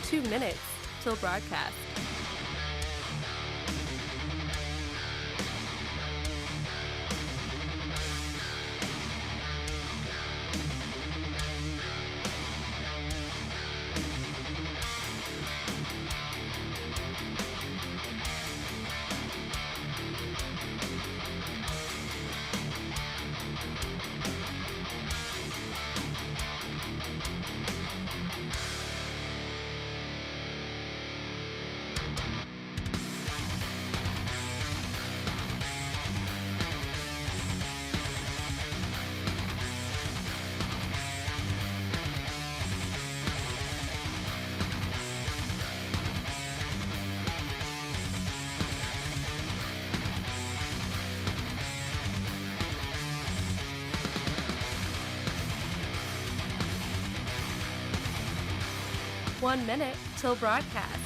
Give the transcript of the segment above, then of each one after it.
2 minutes till broadcast. One minute till broadcast.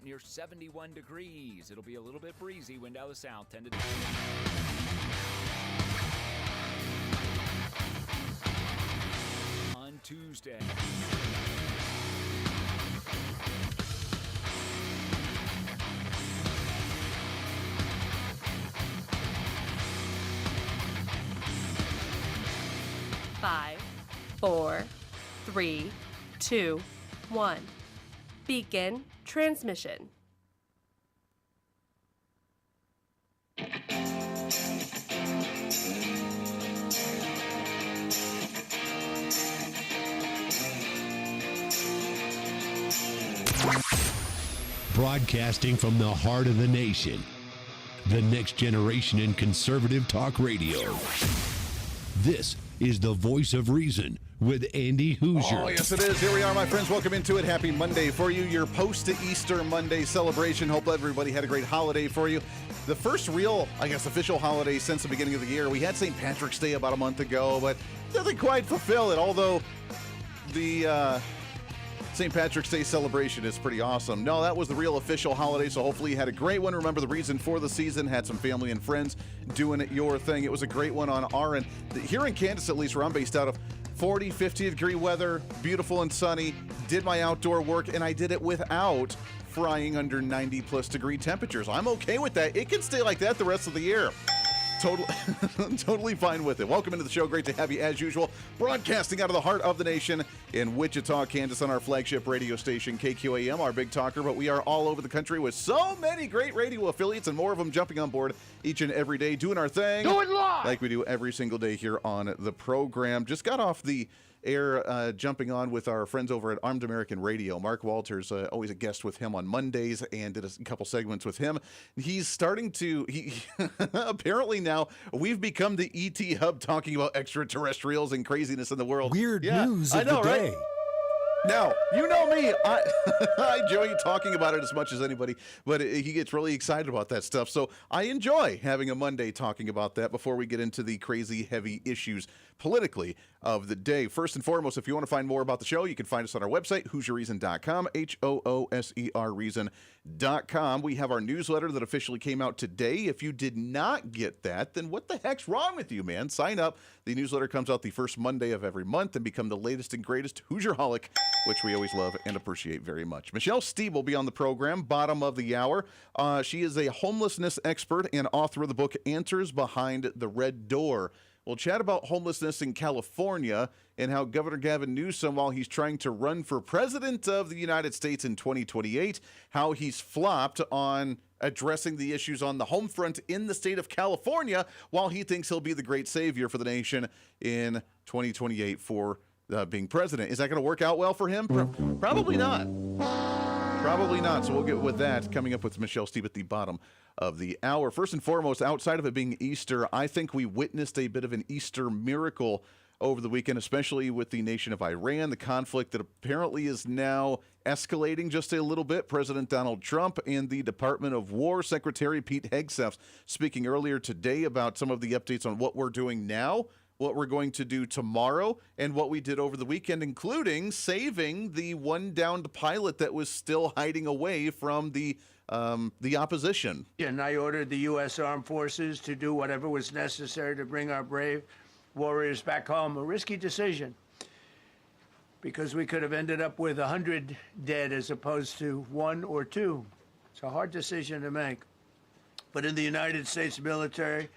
Near 71 degrees. It'll be a little bit breezy. Wind out of the south. 10 to on Tuesday. Five, 4, 3, 2, 1. Begin transmission. Broadcasting from the heart of the nation, the next generation in conservative talk radio. This is the Voice of Reason with Andy Hooser. Oh, yes, it is. Here we are, my friends. Welcome into it. Happy Monday for you. Your post-Easter Monday celebration. Hope everybody had a great holiday for you. The first real, official holiday since the beginning of the year. We had St. Patrick's Day about a month ago, but doesn't quite fulfill it, although the St. Patrick's Day celebration is pretty awesome. No, that was the real official holiday, so hopefully you had a great one. Remember the reason for the season, had some family and friends doing it your thing. It was a great one on our end. Here in Kansas, at least, where I'm based out of, 40, 50-degree weather, beautiful and sunny. Did my outdoor work, and I did it without frying under 90-plus degree temperatures. I'm okay with that. It can stay like that the rest of the year. Totally fine with it. Welcome into the show. Great to have you as usual. Broadcasting out of the heart of the nation in Wichita, Kansas on our flagship radio station, KQAM, our big talker. But we are all over the country with so many great radio affiliates and more of them jumping on board each and every day, doing our thing. Do it live! Like we do every single day here on the program. Just got off the air jumping on with our friends over at Armed American Radio. Mark Walters, always a guest with him on Mondays, and did a couple segments with him. He's starting to, apparently now, we've become the ET hub talking about extraterrestrials and craziness in the world. Weird news of I know, the day. Right? Now, you know me, I enjoy talking about it as much as anybody, but he gets really excited about that stuff. So I enjoy having a Monday talking about that before we get into the crazy, heavy issues politically of the day. First and foremost, if you want to find more about the show, you can find us on our website, HooserReason.com, HOOSER Reason.com. We have our newsletter that officially came out today. If you did not get that, then what the heck's wrong with you, man? Sign up. The newsletter comes out the first Monday of every month and become the latest and greatest Hoosierholic, which we always love and appreciate very much. Michelle Steeb will be on the program, bottom of the hour. She is a homelessness expert and author of the book Answers Behind the Red Door. We'll chat about homelessness in California and how Governor Gavin Newsom, while he's trying to run for president of the United States in 2028, how he's flopped on addressing the issues on the home front in the state of California, while he thinks he'll be the great savior for the nation in 2028 for being president. Is that going to work out well for him? Probably not. Probably not. So we'll get with that coming up with Michelle Steeb at the bottom of the hour. First and foremost, outside of it being Easter, I think we witnessed a bit of an Easter miracle over the weekend, especially with the nation of Iran, the conflict that apparently is now escalating just a little bit. President Donald Trump and the Department of War Secretary Pete Hegseth speaking earlier today about some of the updates on what we're doing now, what we're going to do tomorrow, and what we did over the weekend, including saving the one downed pilot that was still hiding away from the opposition. And I ordered the U.S. Armed Forces to do whatever was necessary to bring our brave warriors back home. A risky decision, because we could have ended up with 100 dead as opposed to 1 or 2. It's a hard decision to make. But in the United States military,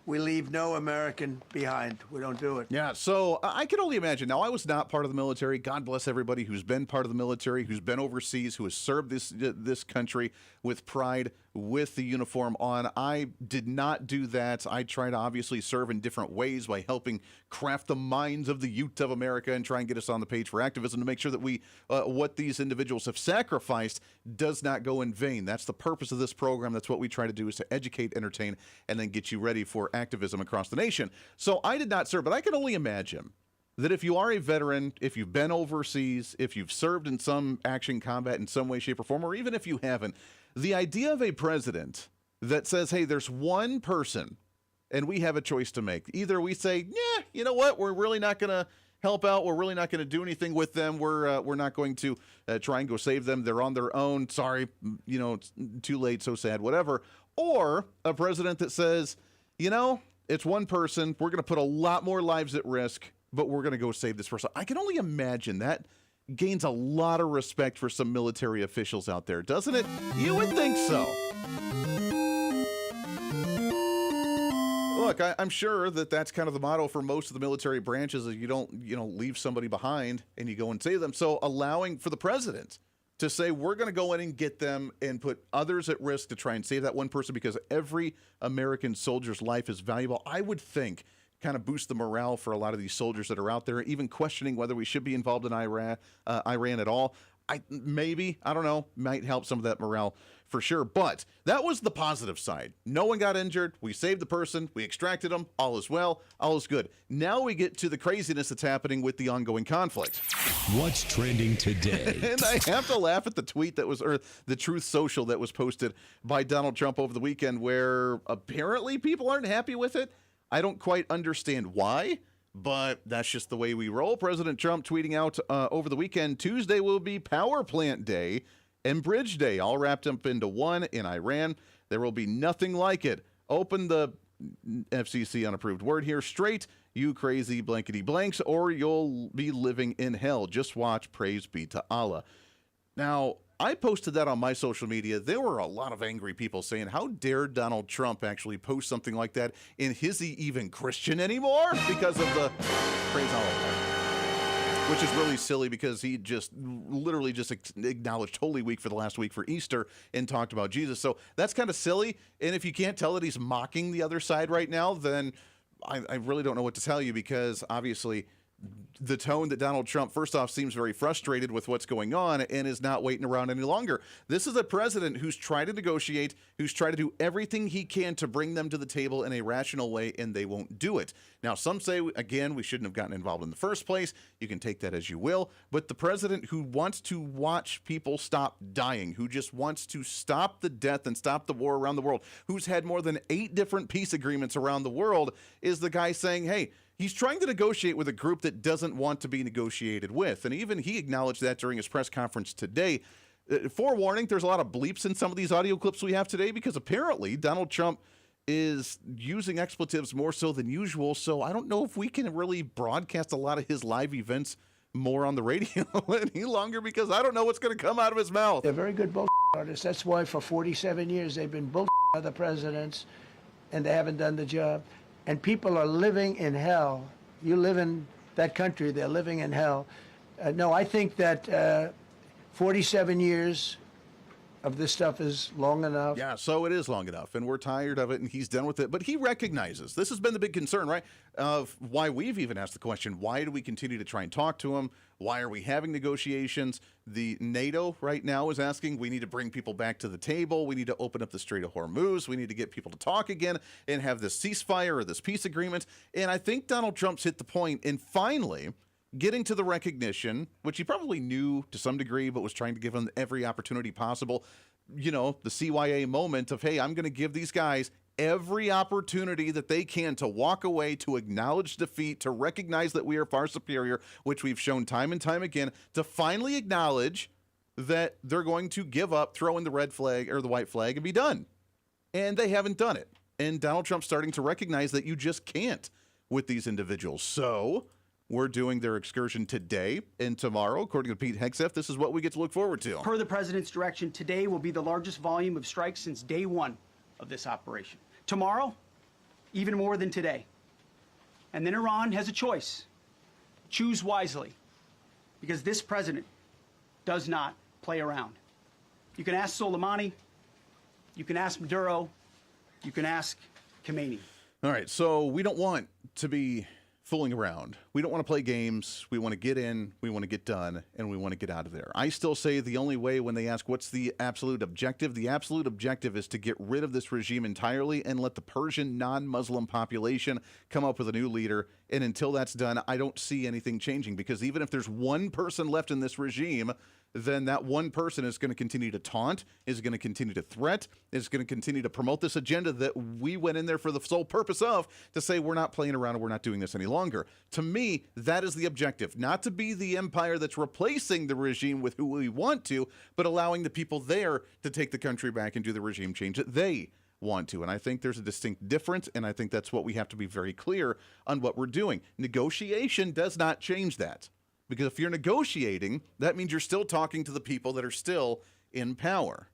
we leave no American behind. We don't do it. Yeah, so I can only imagine. Now, I was not part of the military. God bless everybody who's been part of the military, who's been overseas, who has served this country with pride, with the uniform on. I did not do that. I try to obviously serve in different ways by helping craft the minds of the youth of America and try and get us on the page for activism to make sure that we, what these individuals have sacrificed does not go in vain. That's the purpose of this program. That's what we try to do, is to educate, entertain, and then get you ready for activism across the nation. So I did not serve, but I can only imagine that if you are a veteran, if you've been overseas, if you've served in some action combat in some way, shape, or form, or even if you haven't, the idea of a president that says, hey, there's one person and we have a choice to make. Either we say, yeah, you know what, we're really not going to help out. We're really not going to do anything with them. We're not going to try and go save them. They're on their own. Sorry, it's too late, so sad, whatever. Or a president that says, it's one person. We're going to put a lot more lives at risk, but we're going to go save this person. I can only imagine that gains a lot of respect for some military officials out there, doesn't it? You would think so. Look, I'm sure that that's kind of the motto for most of the military branches, is you don't, leave somebody behind and you go and save them. So allowing for the president to say, we're going to go in and get them and put others at risk to try and save that one person because every American soldier's life is valuable, I would think kind of boost the morale for a lot of these soldiers that are out there, even questioning whether we should be involved in Iran at all. I don't know, might help some of that morale for sure. But that was the positive side. No one got injured. We saved the person. We extracted them. All is well. All is good. Now we get to the craziness that's happening with the ongoing conflict. What's trending today? And I have to laugh at the tweet or the Truth Social that was posted by Donald Trump over the weekend, where apparently people aren't happy with it. I don't quite understand why, but that's just the way we roll. President Trump tweeting out over the weekend, Tuesday will be Power Plant Day and Bridge Day, all wrapped up into one in Iran. There will be nothing like it. Open the FCC unapproved word here straight, you crazy blankety blanks, or you'll be living in hell. Just watch. Praise be to Allah. Now, I posted that on my social media. There were a lot of angry people saying, how dare Donald Trump actually post something like that? And is he even Christian anymore? Because of the praise Allah. Which is really silly, because he just literally just acknowledged Holy Week for the last week for Easter and talked about Jesus. So that's kind of silly. And if you can't tell that he's mocking the other side right now, then I really don't know what to tell you, because obviously the tone that Donald Trump, first off, seems very frustrated with what's going on and is not waiting around any longer. This is a president who's tried to negotiate, who's tried to do everything he can to bring them to the table in a rational way, and they won't do it. Now, some say, again, we shouldn't have gotten involved in the first place. You can take that as you will. But the president who wants to watch people stop dying, who just wants to stop the death and stop the war around the world, who's had more than 8 different peace agreements around the world, is the guy saying, hey, he's trying to negotiate with a group that doesn't want to be negotiated with. And even he acknowledged that during his press conference today. Forewarning, there's a lot of bleeps in some of these audio clips we have today, because apparently Donald Trump is using expletives more so than usual. So I don't know if we can really broadcast a lot of his live events more on the radio any longer, because I don't know what's going to come out of his mouth. They're very good bull artists. That's why for 47 years they've been bull other presidents, and they haven't done the job. And people are living in hell. You live in that country, they're living in hell. No, I think that 47 years of this stuff is long enough. Yeah, so it is long enough, and we're tired of it, and he's done with it. But he recognizes this has been the big concern, right? Of why we've even asked the question, why do we continue to try and talk to him? Why are we having negotiations? The NATO right now is asking, we need to bring people back to the table. We need to open up the Strait of Hormuz. We need to get people to talk again and have this ceasefire or this peace agreement. And I think Donald Trump's hit the point in finally getting to the recognition, which he probably knew to some degree, but was trying to give him every opportunity possible. You know, the CYA moment of, hey, I'm going to give these guys every opportunity that they can to walk away, to acknowledge defeat, to recognize that we are far superior, which we've shown time and time again, to finally acknowledge that they're going to give up, throw in the red flag or the white flag and be done. And they haven't done it. And Donald Trump's starting to recognize that you just can't with these individuals. So we're doing their excursion today and tomorrow. According to Pete Hegseth, this is what we get to look forward to. Per the president's direction, today will be the largest volume of strikes since day one of this operation. Tomorrow, even more than today. And then Iran has a choice. Choose wisely, because this president does not play around. You can ask Soleimani, you can ask Maduro, you can ask Khomeini. All right, so we don't want to be fooling around. We don't want to play games. We want to get in, we want to get done, and we want to get out of there. I still say the only way when they ask what's the absolute objective is to get rid of this regime entirely and let the Persian non-Muslim population come up with a new leader. And until that's done, I don't see anything changing, because even if there's one person left in this regime, then that one person is going to continue to taunt, is going to continue to threat, is going to continue to promote this agenda that we went in there for the sole purpose of, to say we're not playing around and we're not doing this any longer. To me, that is the objective, not to be the empire that's replacing the regime with who we want to, but allowing the people there to take the country back and do the regime change that they want to. And I think there's a distinct difference, and I think that's what we have to be very clear on what we're doing. Negotiation does not change that. Because if you're negotiating, that means you're still talking to the people that are still in power.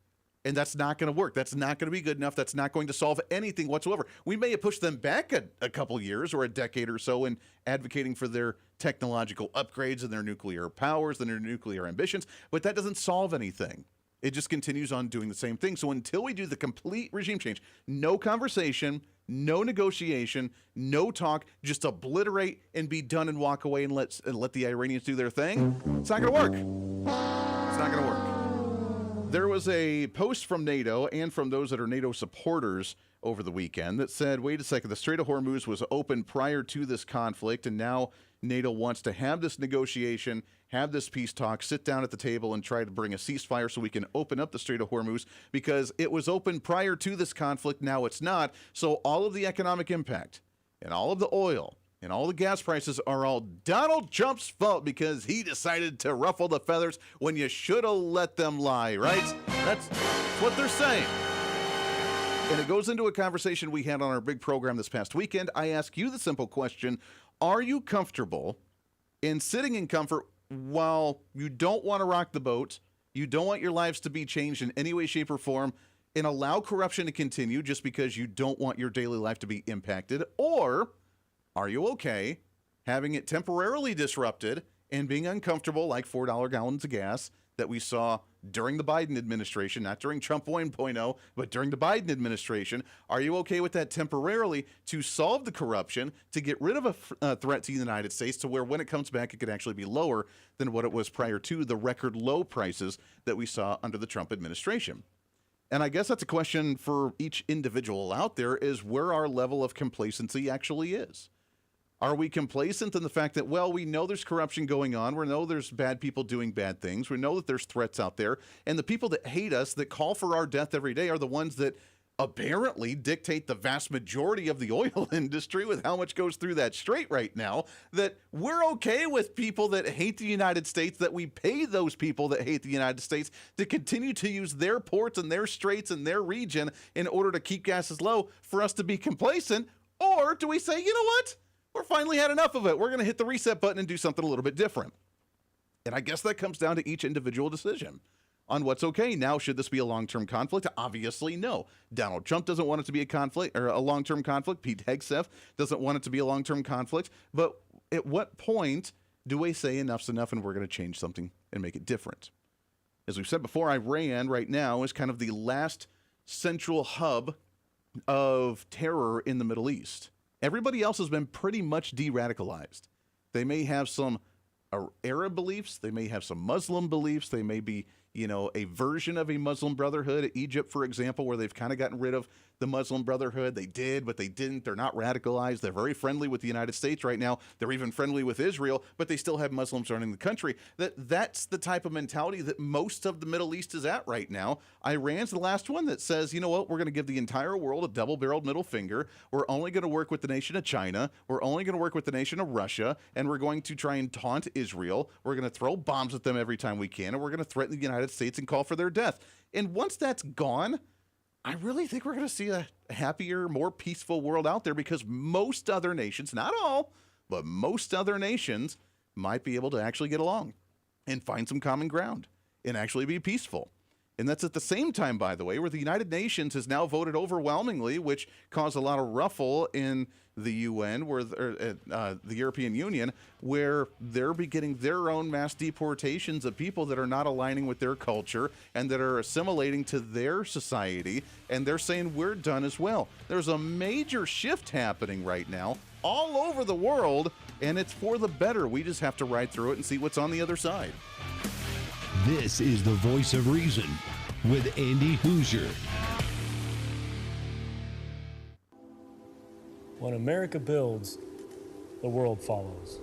And that's not going to work. That's not going to be good enough. That's not going to solve anything whatsoever. We may have pushed them back a couple years or a decade or so in advocating for their technological upgrades and their nuclear powers and their nuclear ambitions, but that doesn't solve anything. It just continues on doing the same thing. So until we do the complete regime change, no conversation, no negotiation, no talk, just obliterate and be done and walk away and let the Iranians do their thing, it's not going to work. It's not going to work. There was a post from NATO and from those that are NATO supporters over the weekend that said, wait a second, the Strait of Hormuz was open prior to this conflict, and now NATO wants to have this negotiation, have this peace talk, sit down at the table and try to bring a ceasefire so we can open up the Strait of Hormuz, because it was open prior to this conflict, now it's not. So all of the economic impact and all of the oil and all the gas prices are all Donald Trump's fault because he decided to ruffle the feathers when you should have let them lie, right? That's what they're saying. And it goes into a conversation we had on our big program this past weekend. I ask you the simple question, are you comfortable in sitting in comfort while you don't want to rock the boat, you don't want your lives to be changed in any way, shape, or form, and allow corruption to continue just because you don't want your daily life to be impacted? Or are you okay having it temporarily disrupted and being uncomfortable like $4 gallons of gas that we saw during the Biden administration, not during Trump 1.0, but during the Biden administration? Are you okay with that temporarily to solve the corruption, to get rid of a threat to the United States, to where when it comes back, it could actually be lower than what it was prior to the record low prices that we saw under the Trump administration? And I guess that's a question for each individual out there, is where our level of complacency actually is. Are we complacent in the fact that, well, we know there's corruption going on, we know there's bad people doing bad things, we know that there's threats out there, and the people that hate us, that call for our death every day, are the ones that apparently dictate the vast majority of the oil industry with how much goes through that strait right now, that we're okay with people that hate the United States, that we pay those people that hate the United States to continue to use their ports and their straits and their region in order to keep gases low, for us to be complacent? Or do we say, you know what? We're finally had enough of it. We're going to hit the reset button and do something a little bit different. And I guess that comes down to each individual decision on what's okay. Now, should this be a long-term conflict? Obviously, no. Donald Trump doesn't want it to be a conflict or a long-term conflict. Pete Hegseth doesn't want it to be a long-term conflict. But at what point do we say enough's enough and we're going to change something and make it different? As we've said before, Iran right now is kind of the last central hub of terror in the Middle East. Everybody else has been pretty much de-radicalized. They may have some Arab beliefs, they may have some Muslim beliefs, they may be, a version of a Muslim Brotherhood. Egypt, for example, where they've kind of gotten rid of the Muslim Brotherhood. They did, but they didn't. They're not radicalized. They're very friendly with the United States right now. They're even friendly with Israel, but they still have Muslims running the country. That's the type of mentality that most of the Middle East is at right now. Iran's the last one that says, you know what, we're going to give the entire world a double-barreled middle finger. We're only going to work with the nation of China. We're only going to work with the nation of Russia, and we're going to try and taunt Israel. We're going to throw bombs at them every time we can, and we're going to threaten the United States and call for their death. And once that's gone, I really think we're going to see a happier, more peaceful world out there, because most other nations, not all, but most other nations might be able to actually get along and find some common ground and actually be peaceful. And that's at the same time, by the way, where the United Nations has now voted overwhelmingly, which caused a lot of ruffle in the UN, where the European Union, where they're beginning their own mass deportations of people that are not aligning with their culture and that are assimilating to their society. And they're saying we're done as well. There's a major shift happening right now all over the world, and it's for the better. We just have to ride through it and see what's on the other side. This is the Voice of Reason with Andy Hooser. When America builds, the world follows.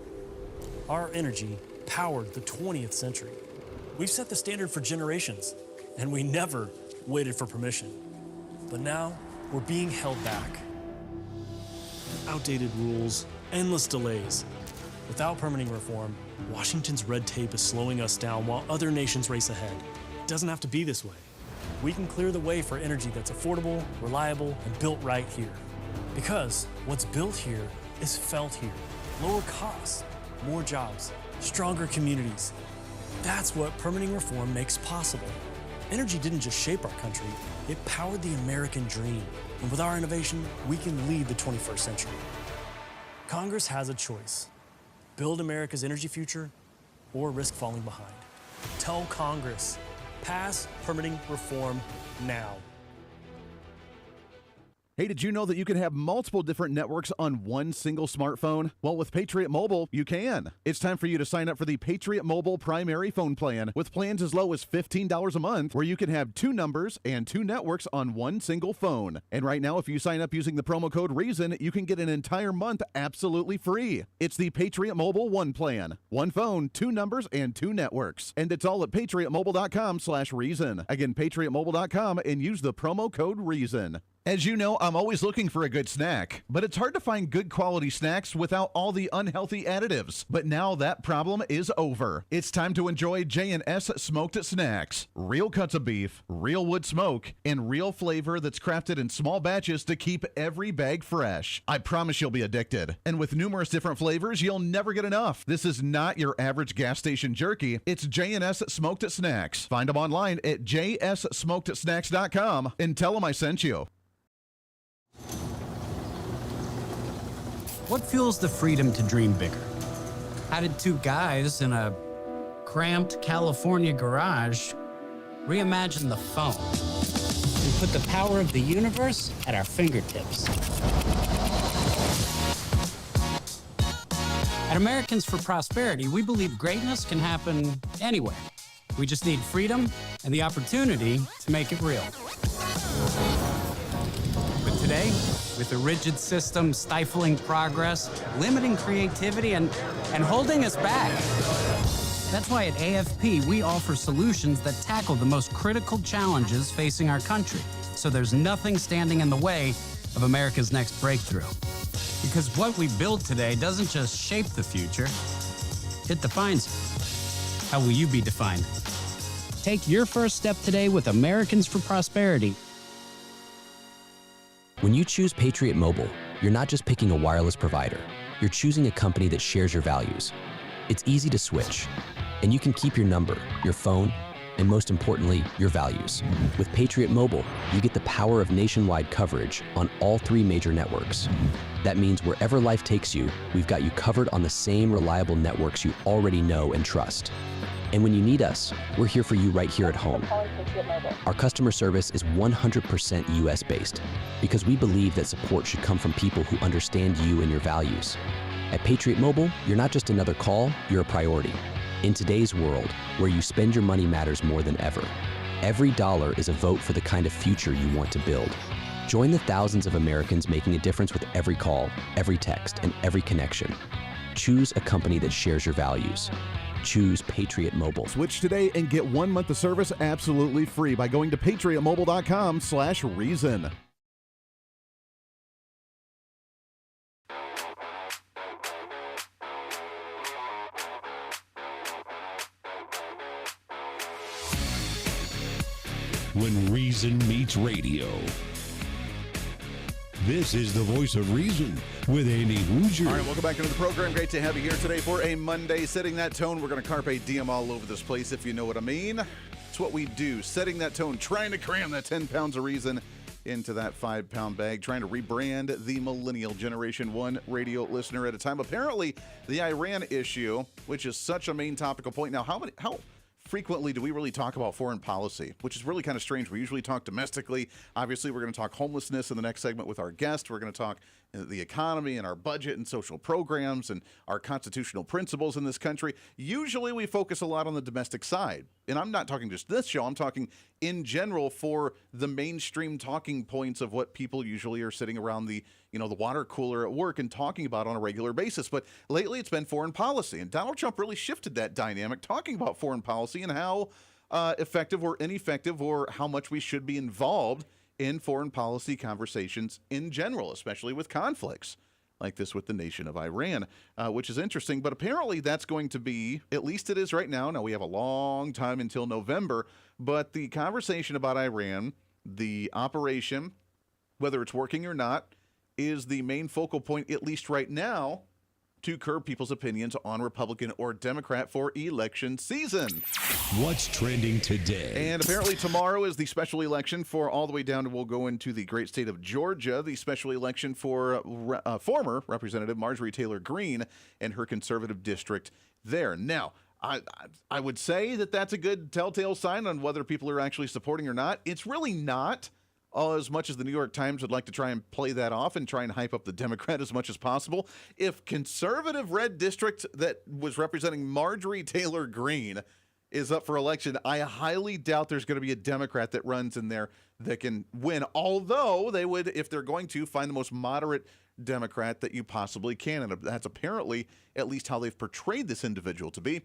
Our energy powered the 20th century. We've set the standard for generations, and we never waited for permission. But now, we're being held back. Outdated rules, endless delays. Without permitting reform, Washington's red tape is slowing us down while other nations race ahead. It doesn't have to be this way. We can clear the way for energy that's affordable, reliable, and built right here. Because what's built here is felt here. Lower costs, more jobs, stronger communities. That's what permitting reform makes possible. Energy didn't just shape our country, it powered the American dream. And with our innovation, we can lead the 21st century. Congress has a choice. Build America's energy future or risk falling behind. Tell Congress, pass permitting reform now. Hey, did you know that you can have multiple different networks on one single smartphone? Well, with Patriot Mobile, you can. It's time for you to sign up for the Patriot Mobile primary phone plan with plans as low as $15 a month, where you can have 2 numbers and 2 networks on one single phone. And right now, if you sign up using the promo code REASON, you can get an entire month absolutely free. It's the Patriot Mobile One plan. 1 phone, 2 numbers, and 2 networks. And it's all at patriotmobile.com/reason. Again, patriotmobile.com, and use the promo code REASON. As you know, I'm always looking for a good snack, but it's hard to find good quality snacks without all the unhealthy additives. But now that problem is over. It's time to enjoy J&S Smoked Snacks. Real cuts of beef, real wood smoke, and real flavor that's crafted in small batches to keep every bag fresh. I promise you'll be addicted. And with numerous different flavors, you'll never get enough. This is not your average gas station jerky. It's J&S Smoked Snacks. Find them online at jssmokedsnacks.com and tell them I sent you. What fuels the freedom to dream bigger? How did 2 guys in a cramped California garage reimagine the phone and put the power of the universe at our fingertips? At Americans for Prosperity, we believe greatness can happen anywhere. We just need freedom and the opportunity to make it real. But today, with a rigid system stifling progress, limiting creativity, and holding us back. That's why at AFP, we offer solutions that tackle the most critical challenges facing our country, so there's nothing standing in the way of America's next breakthrough. Because what we build today doesn't just shape the future, it defines it. How will you be defined? Take your first step today with Americans for Prosperity. When you choose Patriot Mobile, you're not just picking a wireless provider. You're choosing a company that shares your values. It's easy to switch, and you can keep your number, your phone, and most importantly, your values. With Patriot Mobile, you get the power of nationwide coverage on all 3 major networks. That means wherever life takes you, we've got you covered on the same reliable networks you already know and trust. And when you need us, we're here for you right here at home. Our customer service is 100% US-based because we believe that support should come from people who understand you and your values. At Patriot Mobile, you're not just another call, you're a priority. In today's world, where you spend your money matters more than ever, every dollar is a vote for the kind of future you want to build. Join the thousands of Americans making a difference with every call, every text, and every connection. Choose a company that shares your values. Choose Patriot Mobile. Switch today and get 1 month of service absolutely free by going to patriotmobile.com/reason. When reason meets radio. This is the voice of reason with Andy Hooser. All right, welcome back into the program. Great to have you here today for a Monday. Setting that tone, we're going to carpe diem all over this place, if you know what I mean. It's what we do, setting that tone, trying to cram that 10 pounds of reason into that 5-pound bag, trying to rebrand the millennial generation, one radio listener at a time. Apparently, the Iran issue, which is such a main topical point. Now, how frequently do we really talk about foreign policy, which is really kind of strange. We usually talk domestically. Obviously, we're going to talk homelessness in the next segment with our guest. We're going to talk the economy and our budget and social programs and our constitutional principles in this country. Usually, we focus a lot on the domestic side. And I'm not talking just this show. I'm talking in general for the mainstream talking points of what people usually are sitting around the water cooler at work and talking about on a regular basis. But lately it's been foreign policy, and Donald Trump really shifted that dynamic, talking about foreign policy and how effective or ineffective or how much we should be involved in foreign policy conversations in general, especially with conflicts like this with the nation of Iran, which is interesting. But apparently that's going to be, at least it is right now. Now, we have a long time until November, but the conversation about Iran, the operation, whether it's working or not, is the main focal point, at least right now, to curb people's opinions on Republican or Democrat for election season. What's trending today? And apparently tomorrow is the special election for all the way down to, we'll go into the great state of Georgia, the special election for former Representative Marjorie Taylor Greene and her conservative district there. Now, I would say that that's a good telltale sign on whether people are actually supporting or not. It's really not. As much as the New York Times would like to try and play that off and try and hype up the Democrat as much as possible, if conservative red district that was representing Marjorie Taylor Greene is up for election, I highly doubt there's going to be a Democrat that runs in there that can win, although they would, if they're going to, find the most moderate Democrat that you possibly can, and that's apparently at least how they've portrayed this individual to be.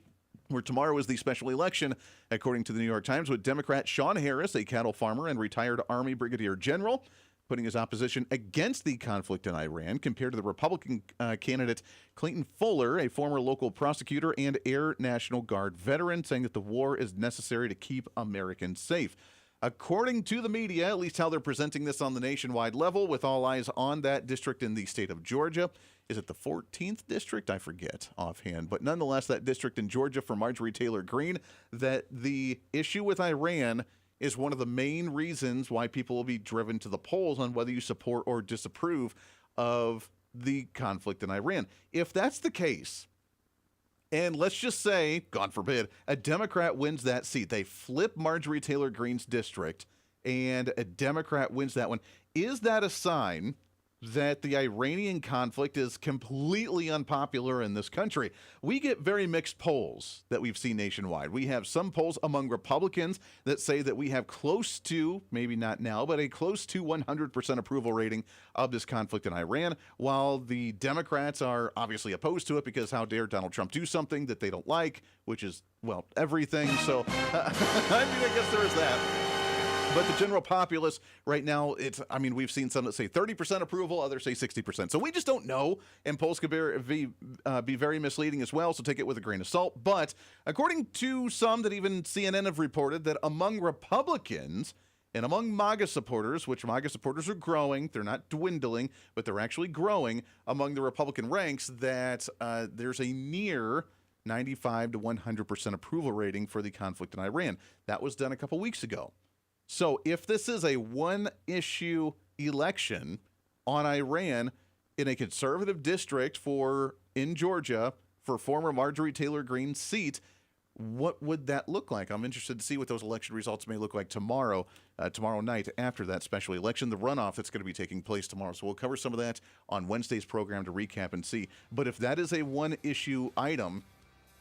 Where tomorrow is the special election, according to the New York Times, with Democrat Sean Harris, a cattle farmer and retired Army Brigadier General, putting his opposition against the conflict in Iran, compared to the Republican candidate Clayton Fuller, a former local prosecutor and Air National Guard veteran, saying that the war is necessary to keep Americans safe. According to the media, at least how they're presenting this on the nationwide level, with all eyes on that district in the state of Georgia. Is it the 14th district? I forget offhand. But nonetheless, that district in Georgia for Marjorie Taylor Greene, that the issue with Iran is one of the main reasons why people will be driven to the polls on whether you support or disapprove of the conflict in Iran. If that's the case, and let's just say, God forbid, a Democrat wins that seat, they flip Marjorie Taylor Greene's district, and a Democrat wins that one, is that a sign that the Iranian conflict is completely unpopular in this country? We get very mixed polls that we've seen nationwide. We have some polls among Republicans that say that we have close to, maybe not now, but a close to 100% approval rating of this conflict in Iran, while the Democrats are obviously opposed to it because how dare Donald Trump do something that they don't like, which is, well, everything. So, I guess there is that. But the general populace right now, we've seen some that say 30% approval, others say 60%. So we just don't know, and polls could be very misleading as well, so take it with a grain of salt. But according to some that even CNN have reported, that among Republicans and among MAGA supporters, which MAGA supporters are growing, they're not dwindling, but they're actually growing among the Republican ranks, that there's a near 95 to 100% approval rating for the conflict in Iran. That was done a couple weeks ago. So if this is a one-issue election on Iran in a conservative district in Georgia for former Marjorie Taylor Greene's seat, what would that look like? I'm interested to see what those election results may look like tomorrow night after that special election, the runoff that's going to be taking place tomorrow. So we'll cover some of that on Wednesday's program to recap and see. But if that is a one-issue item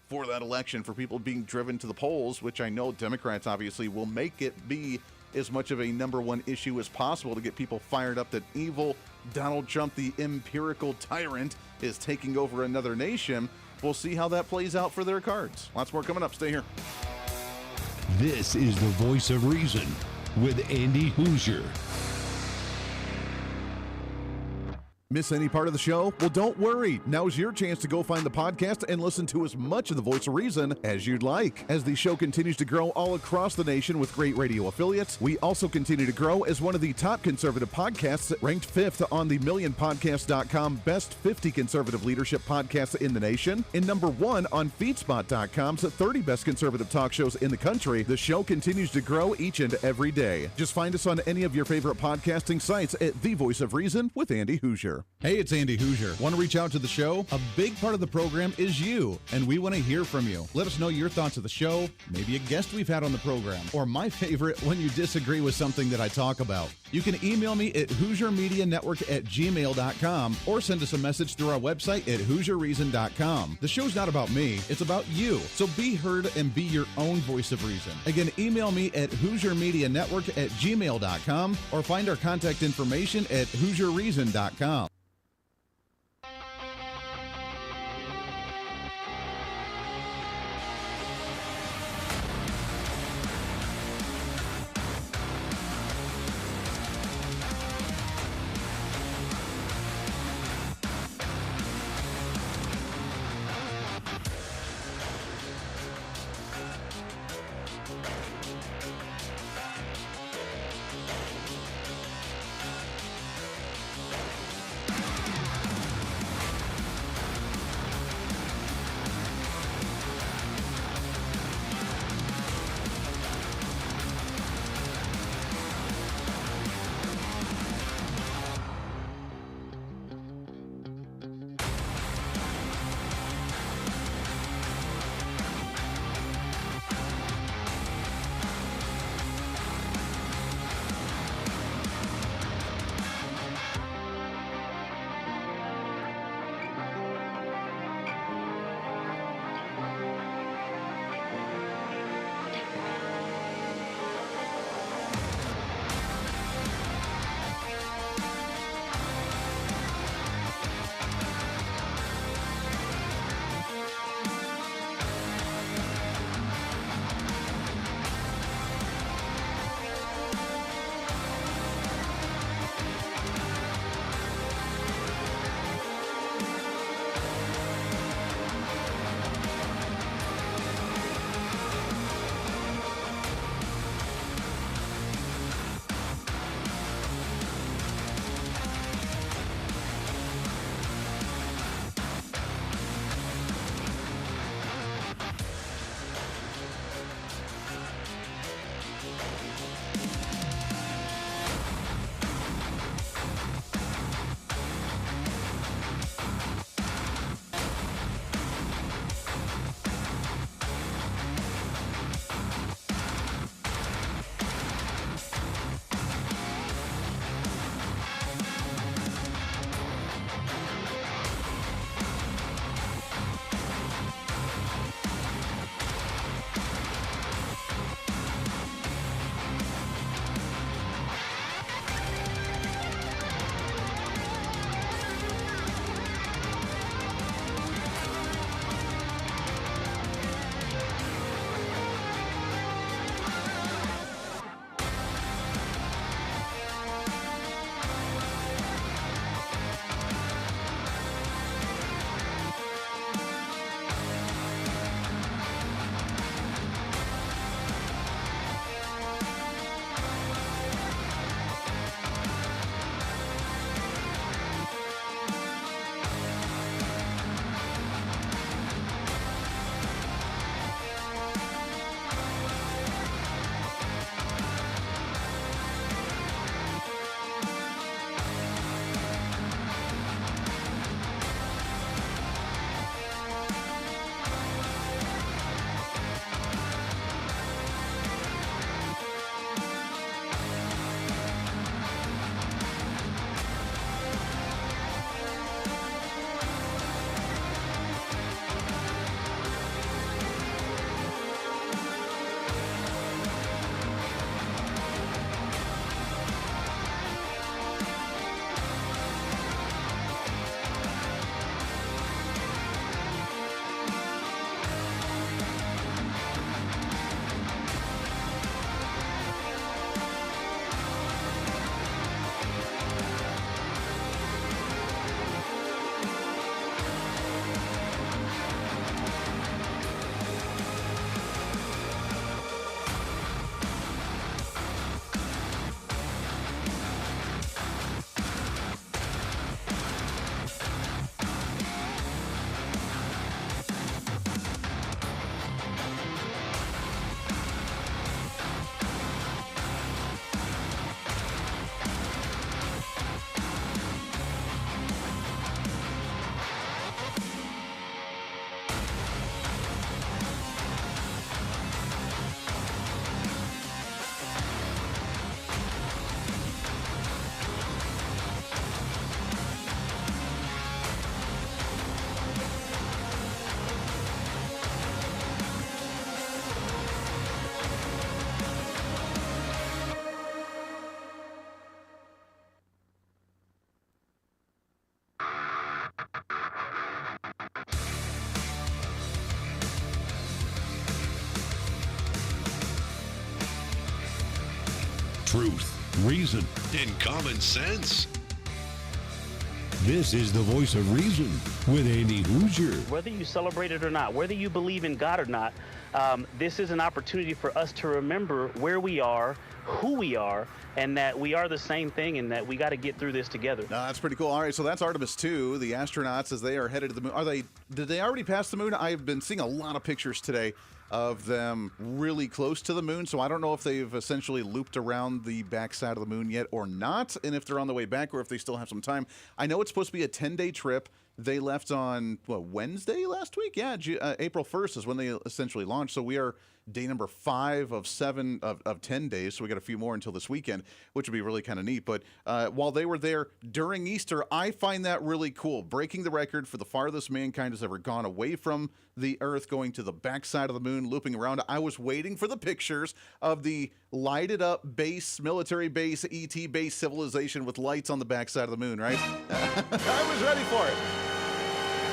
for that election, for people being driven to the polls, which I know Democrats obviously will make it be as much of a number one issue as possible to get people fired up that evil Donald Trump, the empirical tyrant, is taking over another nation. We'll see how that plays out for their cards. Lots more coming up. Stay here. This is the Voice of Reason with Andy Hooser. Miss any part of the show? Well, don't worry. Now's your chance to go find the podcast and listen to as much of the Voice of Reason as you'd like. As the show continues to grow all across the nation with great radio affiliates, we also continue to grow as one of the top conservative podcasts, ranked 5th on the MillionPodcast.com Best 50 Conservative Leadership Podcasts in the nation, and number 1 on FeedSpot.com's 30 Best Conservative Talk Shows in the country. The show continues to grow each and every day. Just find us on any of your favorite podcasting sites at The Voice of Reason with Andy Hooser. Hey, it's Andy Hooser. Want to reach out to the show? A big part of the program is you, and we want to hear from you. Let us know your thoughts of the show, maybe a guest we've had on the program, or my favorite, when you disagree with something that I talk about. You can email me at HooserMediaNetwork@gmail.com or send us a message through our website at HooserReason.com. The show's not about me, it's about you. So be heard and be your own voice of reason. Again, email me at HooserMediaNetwork@gmail.com or find our contact information at HooserReason.com. truth, reason, and common sense. This is the voice of reason with Andy Hooser. Whether you celebrate it or not, whether you believe in God or not, this is an opportunity for us to remember where we are, who we are, and that we are the same thing, and that we got to get through this together. No, that's pretty cool. All right, so that's Artemis 2, the astronauts as they are headed to the moon. Did they already pass the moon? I've been seeing a lot of pictures today of them really close to the moon, so I don't know if they've essentially looped around the backside of the moon yet or not, and if they're on the way back or if they still have some time. I know it's supposed to be a 10-day trip. They left on, Wednesday last week? Yeah, April 1st is when they essentially launched, so we are day number 5 of 7 of 10 days, so we got a few more until this weekend, which would be really kind of neat. But while they were there during Easter, I find that really cool, breaking the record for the farthest mankind has ever gone away from the Earth, going to the backside of the moon, looping around. I was waiting for the pictures of the lighted up base, military base, ET base civilization with lights on the backside of the moon, right? I was ready for it.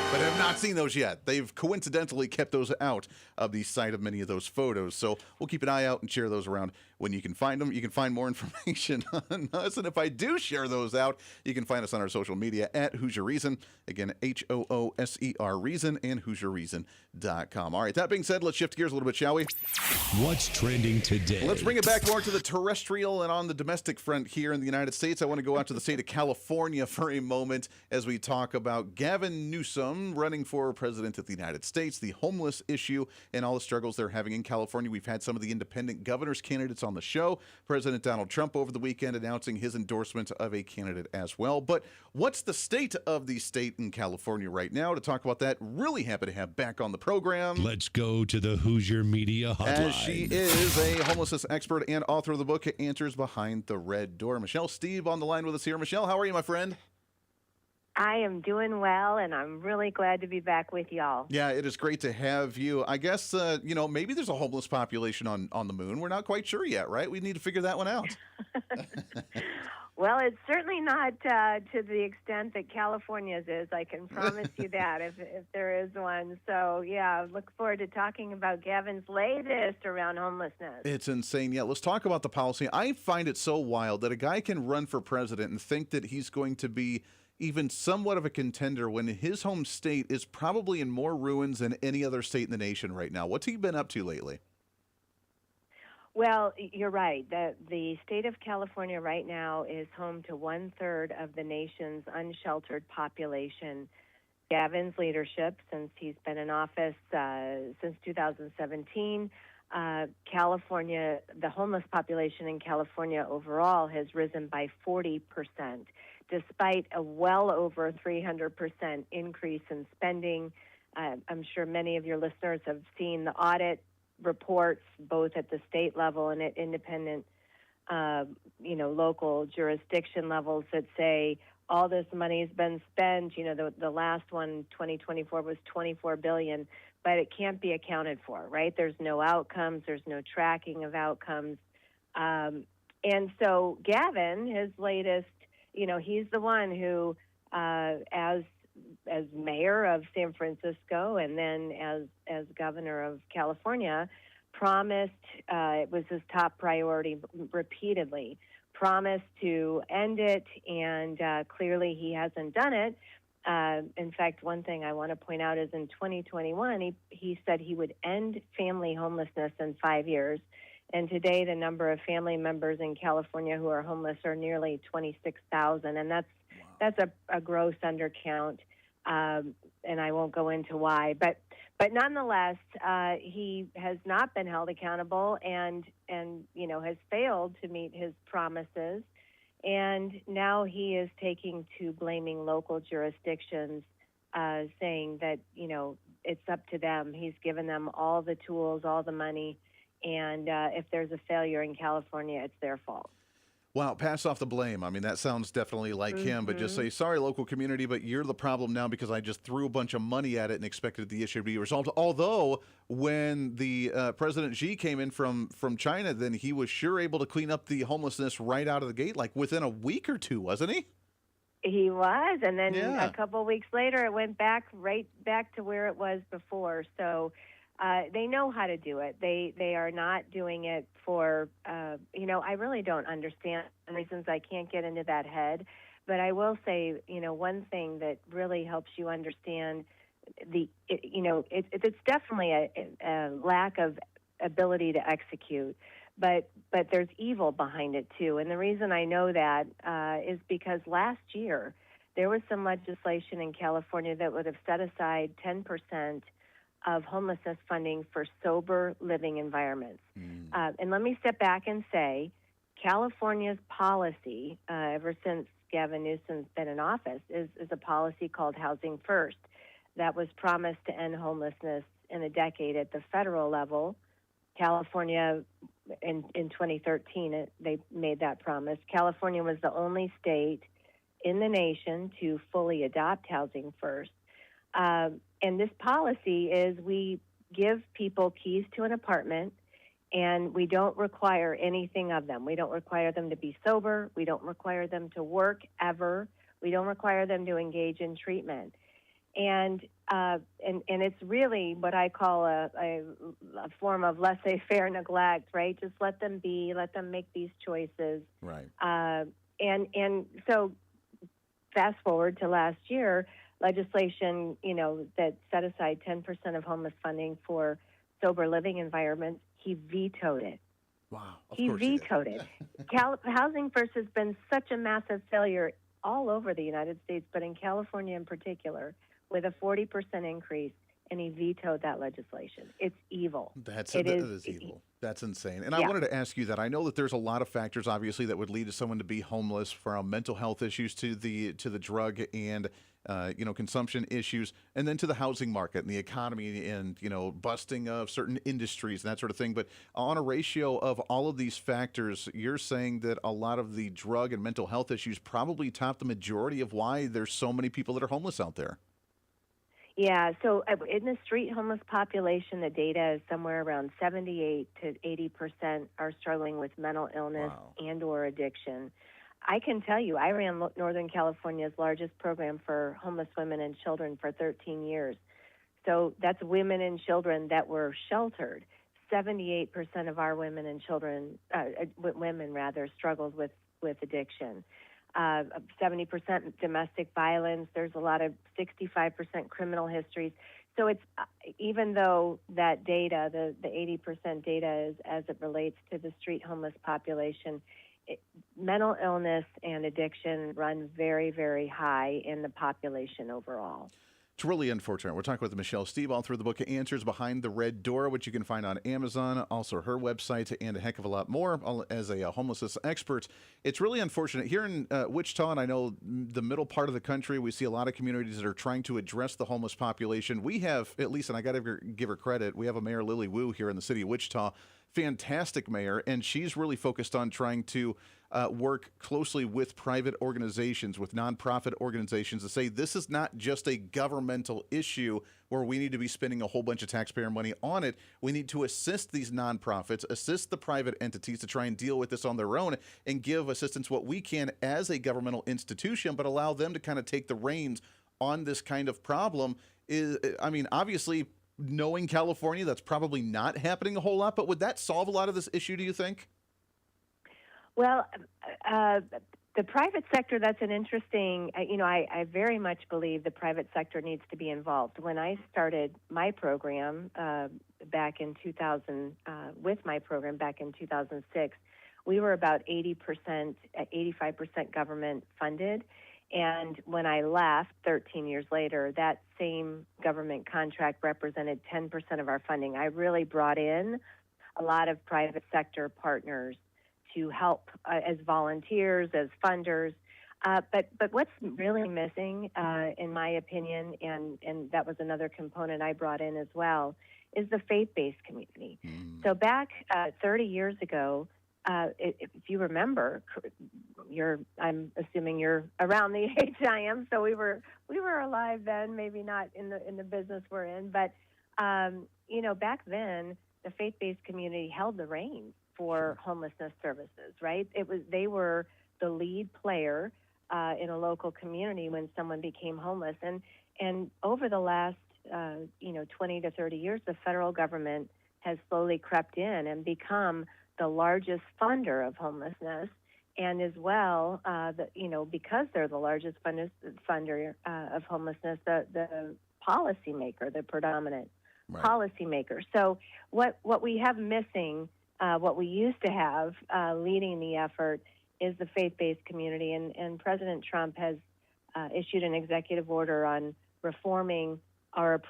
But have not seen those yet. They've coincidentally kept those out of the site of many of those photos. So we'll keep an eye out and share those around when you can find them. You can find more information on us. And if I do share those out, you can find us on our social media at Hooser Reason. Again, HOOSER Reason and HooserReason.com. All right, that being said, let's shift gears a little bit, shall we? What's trending today? Let's bring it back more to the terrestrial and on the domestic front here in the United States. I want to go out to the state of California for a moment as we talk about Gavin Newsom running for president of the United States, the homeless issue, and all the struggles they're having in California. We've had some of the independent governor's candidates on the show. President Donald Trump over the weekend announcing his endorsement of a candidate as well. But what's the state of the state in California right now? To talk about that, really happy to have back on the program. Let's go to the Hoosier Media Hotline. As she is a homelessness expert and author of the book Answers Behind the Red Door. Michelle Steeb on the line with us here. Michelle, how are you, my friend? I am doing well, and I'm really glad to be back with y'all. Yeah, it is great to have you. I guess, maybe there's a homeless population on the moon. We're not quite sure yet, right? We need to figure that one out. Well, it's certainly not to the extent that California's is. I can promise you that, if there is one. So, yeah, look forward to talking about Gavin's latest around homelessness. It's insane. Yeah, let's talk about the policy. I find it so wild that a guy can run for president and think that he's going to be even somewhat of a contender when his home state is probably in more ruins than any other state in the nation right now. What's he been up to lately? Well, you're right. The state of California right now is home to 1/3 of the nation's unsheltered population. Gavin's leadership, since he's been in office since 2017, California, the homeless population in California overall has risen by 40%. Despite a well over 300% increase in spending. I'm sure many of your listeners have seen the audit reports, both at the state level and at independent, local jurisdiction levels that say all this money has been spent. The last one, 2024, was $24 billion, but it can't be accounted for, right? There's no outcomes. There's no tracking of outcomes. And so Gavin, his latest, he's the one who, as mayor of San Francisco and then as governor of California, promised, it was his top priority repeatedly, promised to end it, and clearly he hasn't done it. In fact, one thing I want to point out is in 2021, he said he would end family homelessness in 5 years. And today, the number of family members in California who are homeless are nearly 26,000, and that's a gross undercount. And I won't go into why, but nonetheless, he has not been held accountable, and has failed to meet his promises, and now he is taking to blaming local jurisdictions, saying that it's up to them. He's given them all the tools, all the money. And if there's a failure in California, it's their fault. Wow, pass off the blame. I mean, that sounds definitely like him, but just say, sorry, local community, but you're the problem now because I just threw a bunch of money at it and expected the issue to be resolved. Although, when the President Xi came in from China, then he was sure able to clean up the homelessness right out of the gate, like within a week or two, wasn't he? He was, and then a couple of weeks later, it went right back to where it was before. So, They know how to do it. They are not doing it for, I really don't understand the reasons. I can't get into that head. But I will say, one thing that really helps you understand it's definitely a lack of ability to execute, but there's evil behind it too. And the reason I know that is because last year there was some legislation in California that would have set aside 10% of homelessness funding for sober living environments. And let me step back and say, California's policy, ever since Gavin Newsom's been in office, is a policy called Housing First that was promised to end homelessness in a decade at the federal level. California, in 2013, they made that promise. California was the only state in the nation to fully adopt Housing First. And this policy is we give people keys to an apartment, and we don't require anything of them. We don't require them to be sober. We don't require them to work ever. We don't require them to engage in treatment. And it's really what I call a form of laissez-faire neglect, right? Just let them be, let them make these choices. Right. And so fast forward to last year, legislation, that set aside 10% of homeless funding for sober living environments, he vetoed it. Wow. He vetoed it. Housing First has been such a massive failure all over the United States, but in California in particular, with a 40% increase, and he vetoed that legislation. It's evil. That is evil. That's insane. And I wanted to ask you that. I know that there's a lot of factors, obviously, that would lead to someone to be homeless, from mental health issues to the drug and consumption issues, and then to the housing market and the economy and busting of certain industries and that sort of thing. But on a ratio of all of these factors, you're saying that a lot of the drug and mental health issues probably top the majority of why there's so many people that are homeless out there. Yeah, so in the street homeless population, the data is somewhere around 78 to 80% are struggling with mental illness and or addiction. I can tell you, I ran Northern California's largest program for homeless women and children for 13 years. So that's women and children that were sheltered. 78% of our women and children, struggled with addiction. 70% domestic violence. There's a lot of 65% criminal histories. So it's even though that data, the 80% data is as it relates to the street homeless population, mental illness and addiction run very, very high in the population overall. It's really unfortunate. We're talking with Michelle Stieb, author of the book Answers Behind the Red Door, which you can find on Amazon, also her website, and a heck of a lot more as a homelessness expert. It's really unfortunate. Here in Wichita, and I know the middle part of the country, we see a lot of communities that are trying to address the homeless population. We have, at least, and I got to give her credit, we have a Mayor, Lily Wu, here in the city of Wichita, fantastic mayor, and she's really focused on trying to work closely with private organizations, with nonprofit organizations, to say this is not just a governmental issue where we need to be spending a whole bunch of taxpayer money on it. We need to assist these nonprofits, assist the private entities to try and deal with this on their own and give assistance what we can as a governmental institution, but allow them to kind of take the reins on this kind of problem. Obviously, knowing California, that's probably not happening a whole lot, but would that solve a lot of this issue, do you think? Well, the private sector, that's an interesting, I very much believe the private sector needs to be involved. When I started my program back in 2000, with my program back in 2006, we were about 85% government funded. And when I left 13 years later, that same government contract represented 10% of our funding. I really brought in a lot of private sector partners to help as volunteers, as funders. But what's really missing, in my opinion, and that was another component I brought in as well, is the faith-based community. So back 30 years ago, if you remember, I'm assuming you're around the age I am, so we were alive then, maybe not in the business we're in, but back then the faith-based community held the reins for homelessness services, right? They were the lead player in a local community when someone became homeless, and over the last 20 to 30 years, the federal government has slowly crept in and become the largest funder of homelessness, and as well, because they're the largest funder of homelessness, the policymaker, the predominant policymaker. So what we have missing, what we used to have leading the effort, is the faith-based community, and President Trump has issued an executive order on reforming our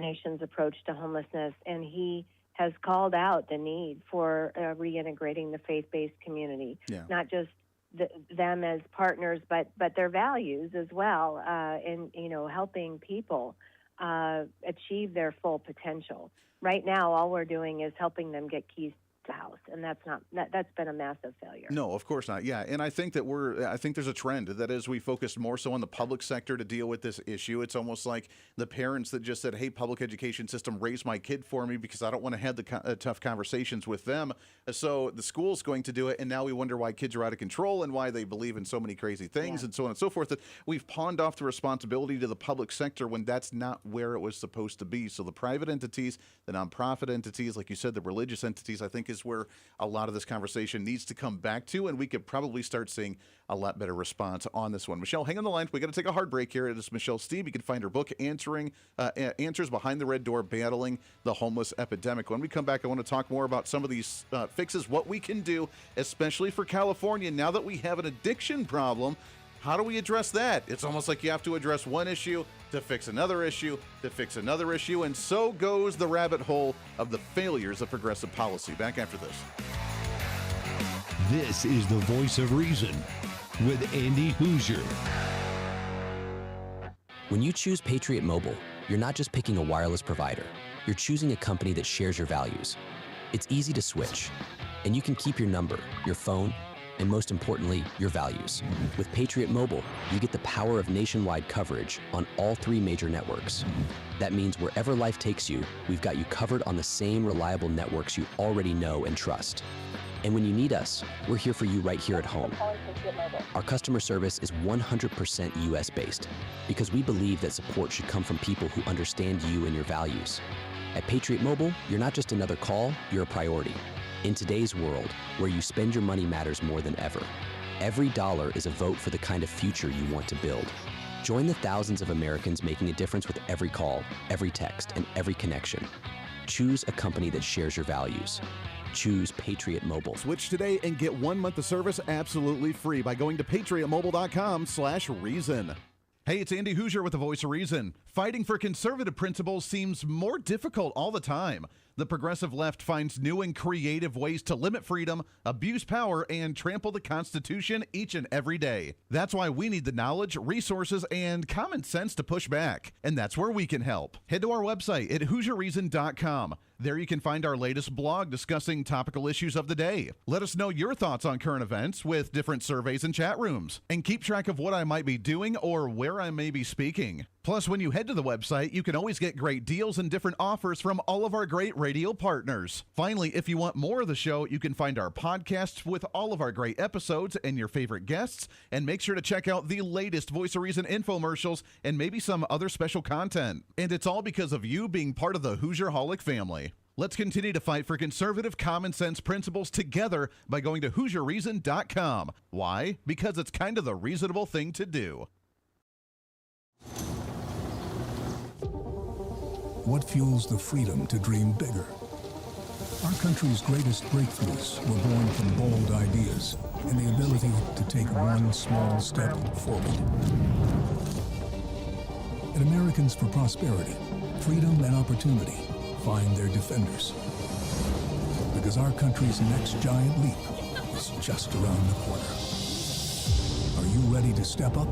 nation's approach to homelessness, and he has called out the need for reintegrating the faith-based community, not just them as partners, but their values as well, in helping people achieve their full potential. Right now, all we're doing is helping them get keys to house, and that's been a massive failure. No, of course not. Yeah, and I think that I think there's a trend that as we focus more so on the public sector to deal with this issue, it's almost like the parents that just said, "Hey, public education system, raise my kid for me because I don't want to have the tough conversations with them." So the school's going to do it, and now we wonder why kids are out of control and why they believe in so many crazy things and so on and so forth. That we've pawned off the responsibility to the public sector when that's not where it was supposed to be. So the private entities, the nonprofit entities, like you said, the religious entities, I think is where a lot of this conversation needs to come back to, and we could probably start seeing a lot better response on this one. Michelle, hang on the line. We got to take a hard break here. It is Michelle Steeb. You can find her book, Answers Behind the Red Door, Battling the Homeless Epidemic. When we come back, I want to talk more about some of these fixes, what we can do, especially for California. Now that we have an addiction problem, how do we address that? It's almost like you have to address one issue to fix another issue, to fix another issue, and so goes the rabbit hole of the failures of progressive policy. Back after this. This is the Voice of Reason with Andy Hooser. When you choose Patriot Mobile, you're not just picking a wireless provider. You're choosing a company that shares your values. It's easy to switch, and you can keep your number, your phone, and most importantly, your values. With Patriot Mobile, you get the power of nationwide coverage on all 3 major networks. That means wherever life takes you, we've got you covered on the same reliable networks you already know and trust. And when you need us, we're here for you right here at home. Our customer service is 100% US-based because we believe that support should come from people who understand you and your values. At Patriot Mobile, you're not just another call, you're a priority. In today's world, where you spend your money matters more than ever, every dollar is a vote for the kind of future you want to build. Join the thousands of Americans making a difference with every call, every text, and every connection. Choose a company that shares your values. Choose Patriot Mobile. Switch today and get 1 month of service absolutely free by going to patriotmobile.com/reason. Hey, it's Andy Hooser with the Voice of Reason. Fighting for conservative principles seems more difficult all the time. The progressive left finds new and creative ways to limit freedom, abuse power, and trample the Constitution each and every day. That's why we need the knowledge, resources, and common sense to push back. And that's where we can help. Head to our website at HooserReason.com. There you can find our latest blog discussing topical issues of the day. Let us know your thoughts on current events with different surveys and chat rooms. And keep track of what I might be doing or where I may be speaking. Plus, when you head to the website, you can always get great deals and different offers from all of our great radio partners. Finally, if you want more of the show, you can find our podcasts with all of our great episodes and your favorite guests. And make sure to check out the latest Voice of Reason infomercials and maybe some other special content. And it's all because of you being part of the Hoosier-holic family. Let's continue to fight for conservative common sense principles together by going to HooserReason.com. Why? Because it's kind of the reasonable thing to do. What fuels the freedom to dream bigger? Our country's greatest breakthroughs were born from bold ideas and the ability to take one small step forward. At Americans for Prosperity, freedom and opportunity find their defenders. Because our country's next giant leap is just around the corner. Are you ready to step up?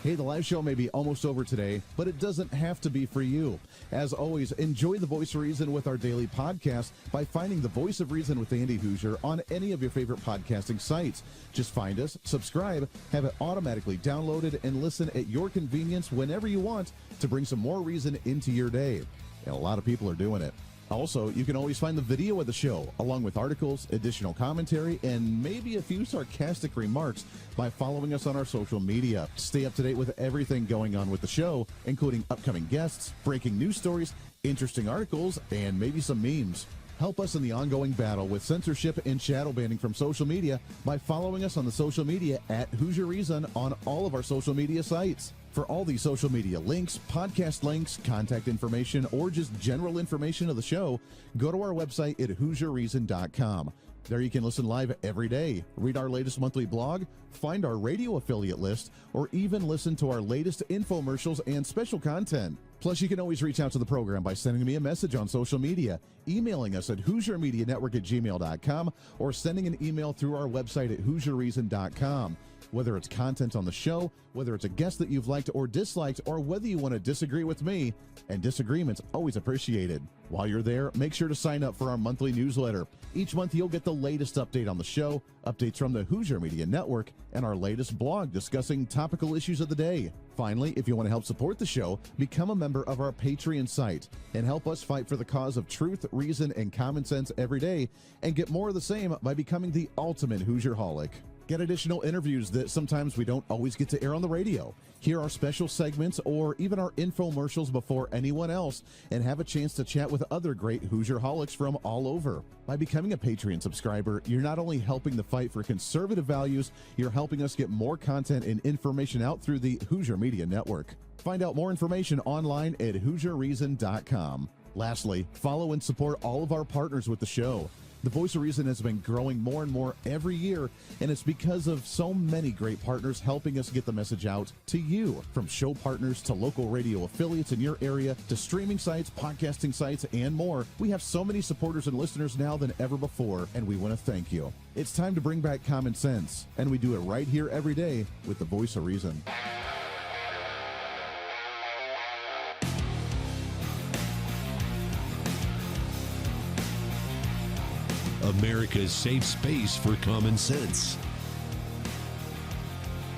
Hey, the live show may be almost over today, but it doesn't have to be for you. As always, enjoy the Voice of Reason with our daily podcast by finding the Voice of Reason with Andy Hooser on any of your favorite podcasting sites. Just find us, subscribe, have it automatically downloaded, and listen at your convenience whenever you want to bring some more reason into your day. And a lot of people are doing it. Also, you can always find the video of the show, along with articles, additional commentary, and maybe a few sarcastic remarks by following us on our social media. Stay up to date with everything going on with the show, including upcoming guests, breaking news stories, interesting articles, and maybe some memes. Help us in the ongoing battle with censorship and shadow banning from social media by following us on the social media at Hooser Reason on all of our social media sites. For all the social media links, podcast links, contact information, or just general information of the show, go to our website at HooserReason.com. There you can listen live every day, read our latest monthly blog, find our radio affiliate list, or even listen to our latest infomercials and special content. Plus, you can always reach out to the program by sending me a message on social media, emailing us at HooserMediaNetwork@gmail.com, or sending an email through our website at HooserReason.com. Whether it's content on the show, whether it's a guest that you've liked or disliked, or whether you want to disagree with me, and disagreement's always appreciated. While you're there, make sure to sign up for our monthly newsletter. Each month, you'll get the latest update on the show, updates from the Hooser Media Network, and our latest blog discussing topical issues of the day. Finally, if you want to help support the show, become a member of our Patreon site and help us fight for the cause of truth, reason, and common sense every day, and get more of the same by becoming the ultimate Hoosierholic. Get additional interviews that sometimes we don't always get to air on the radio. Hear our special segments or even our infomercials before anyone else, and have a chance to chat with other great Hoosierholics from all over. By becoming a Patreon subscriber, you're not only helping the fight for conservative values, you're helping us get more content and information out through the Hooser Media Network. Find out more information online at HooserReason.com. Lastly, follow and support all of our partners with the show. The Voice of Reason has been growing more and more every year, and it's because of so many great partners helping us get the message out to you. From show partners to local radio affiliates in your area to streaming sites, podcasting sites, and more, we have so many supporters and listeners now than ever before, and we want to thank you. It's time to bring back common sense, and we do it right here every day with the Voice of Reason. America's safe space for common sense.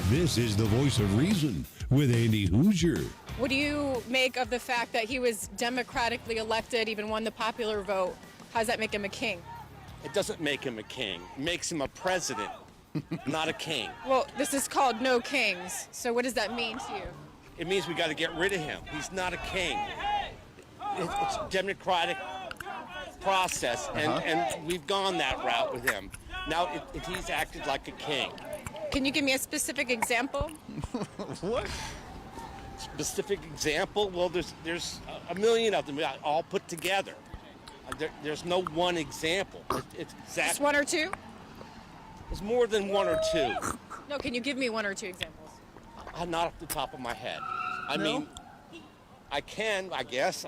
This is the Voice of Reason with Andy Hooser. What do you make of the fact that he was democratically elected, even won the popular vote? How does that make him a king? It doesn't make him a king. It makes him a president, not a king. Well, this is called No Kings. So what does that mean to you? It means we got to get rid of him. He's not a king. It's a democratic process, and we've gone that route with him. Now he's acted like a king. Can you give me a specific example? What? Specific example? Well, there's a million of them all put together. There's no one example. It's exactly. Just one or two? It's more than one or two. No, can you give me one or two examples? Not off the top of my head. I mean, I can, I guess.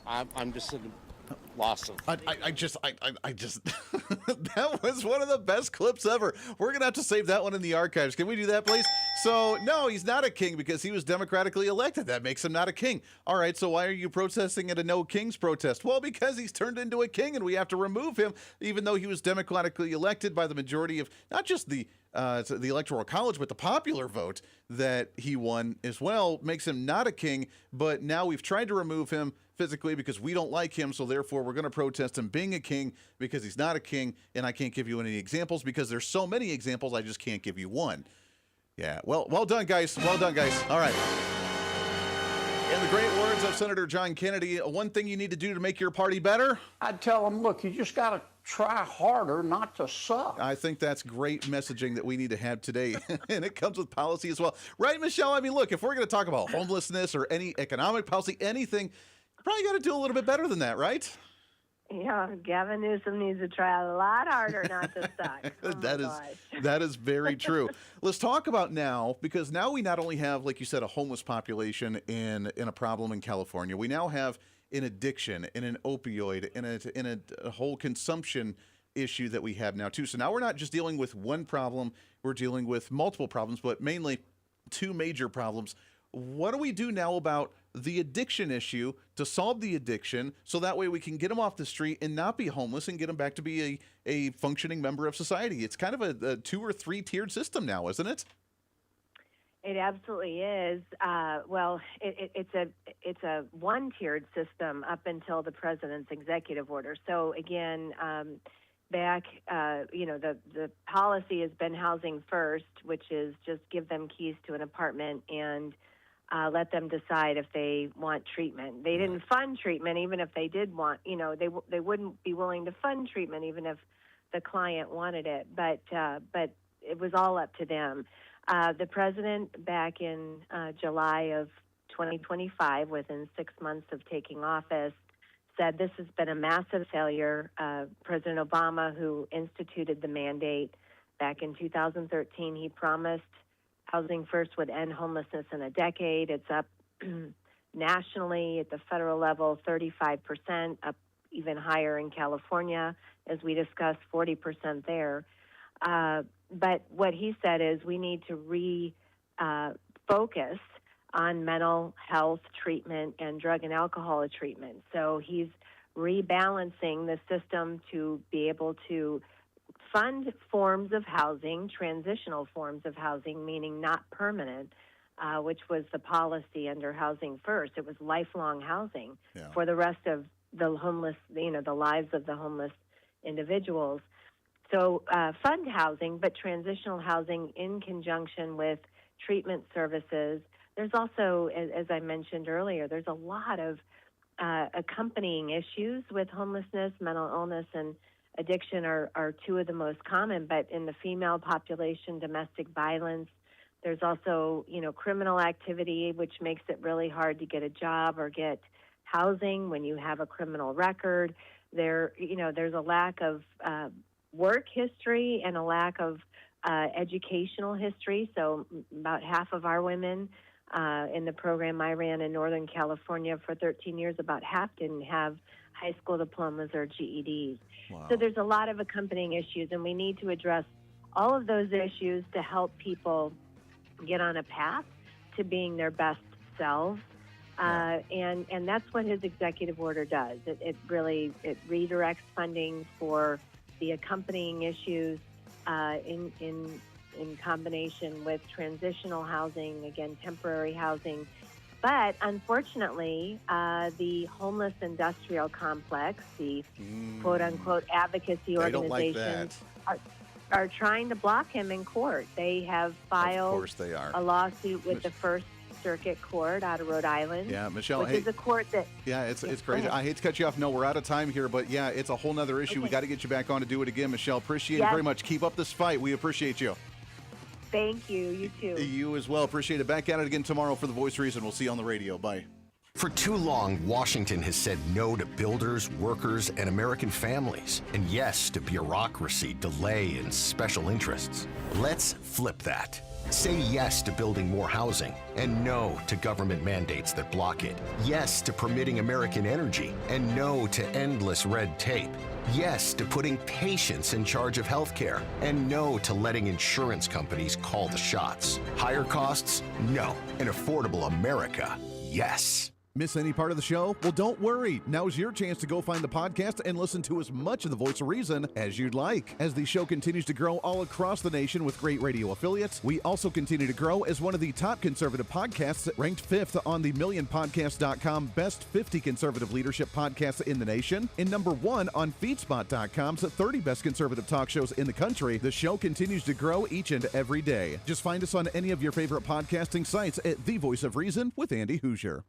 I'm just in a loss of. I just that was one of the best clips ever. We're gonna have to save that one in the archives. Can we do that, please? So no, he's not a king because he was democratically elected. That makes him not a king. All right, so why are you protesting at a no kings protest? Well, because he's turned into a king and we have to remove him, even though he was democratically elected by the majority of not just the Electoral College, but the popular vote that he won as well makes him not a king. But now we've tried to remove him physically because we don't like him, so therefore we're going to protest him being a king because he's not a king, and I can't give you any examples because there's so many examples I just can't give you one. Yeah, well done, guys. Well done, guys. All right. In the great words of Senator John Kennedy, one thing you need to do to make your party better? I'd tell them, look, you just got to try harder not to suck. I think that's great messaging that we need to have today, and it comes with policy as well. Right, Michelle? I mean, look, if we're going to talk about homelessness or any economic policy, anything, you probably got to do a little bit better than that, right? Yeah, Gavin Newsom needs to try a lot harder not to suck. That is very true. Let's talk about now, because now we not only have, like you said, a homeless population in a problem in California. We now have an addiction and an opioid and a whole consumption issue that we have now too. So now we're not just dealing with one problem; we're dealing with multiple problems, but mainly two major problems. What do we do now about the addiction issue to solve the addiction so that way we can get them off the street and not be homeless and get them back to be a functioning member of society? It's kind of a 2 or 3 tiered system now, isn't it? It absolutely is. It's a one-tiered system up until the president's executive order. So again, the policy has been housing first, which is just give them keys to an apartment and let them decide if they want treatment. They didn't fund treatment, even if they did want. They wouldn't be willing to fund treatment, even if the client wanted it. But it was all up to them. The president, back in July of 2025, within 6 months of taking office, said this has been a massive failure. President Obama, who instituted the mandate back in 2013, he promised Housing First would end homelessness in a decade. It's up nationally at the federal level, 35%, up even higher in California, as we discussed, 40% there. But what he said is we need to refocus on mental health treatment and drug and alcohol treatment. So he's rebalancing the system to be able to fund forms of housing, transitional forms of housing, meaning not permanent, which was the policy under Housing First. It was lifelong housing for the rest of the homeless, the lives of the homeless individuals. So fund housing, but transitional housing in conjunction with treatment services. There's also, as I mentioned earlier, there's a lot of accompanying issues with homelessness. Mental illness and addiction are two of the most common, but in the female population, domestic violence. There's also, criminal activity, which makes it really hard to get a job or get housing when you have a criminal record. There's a lack of work history and a lack of educational history. So about half of our women in the program I ran in Northern California for 13 years, about half didn't have high school diplomas or GEDs. Wow. So there's a lot of accompanying issues, and we need to address all of those issues to help people get on a path to being their best selves. And that's what his executive order does. It redirects funding for the accompanying issues in combination with transitional housing, again, temporary housing. But unfortunately, the homeless industrial complex, the quote-unquote advocacy organizations, are trying to block him in court. They have filed a lawsuit with the First Circuit Court out of Rhode Island. Yeah, Michelle, which is a court that... Yeah, it's crazy. I hate to cut you off. No, we're out of time here, but yeah, it's a whole nother issue. Okay. We got to get you back on to do it again, Michelle. Appreciate it very much. Keep up this fight. We appreciate you. Thank you. You too. You as well. Appreciate it. Back at it again tomorrow for The Voice Reason. We'll see you on the radio. Bye. For too long, Washington has said no to builders, workers, and American families, and yes to bureaucracy, delay, and special interests. Let's flip that. Say yes to building more housing, and no to government mandates that block it. Yes to permitting American energy, and no to endless red tape. Yes to putting patients in charge of healthcare, and no to letting insurance companies call the shots. Higher costs? No. An affordable America? Yes. Miss any part of the show? Well, don't worry. Now's your chance to go find the podcast and listen to as much of The Voice of Reason as you'd like. As the show continues to grow all across the nation with great radio affiliates, we also continue to grow as one of the top conservative podcasts, ranked 5th on the MillionPodcast.com Best 50 Conservative Leadership Podcasts in the nation, and number 1 on FeedSpot.com's 30 Best Conservative Talk Shows in the country. The show continues to grow each and every day. Just find us on any of your favorite podcasting sites at The Voice of Reason with Andy Hooser.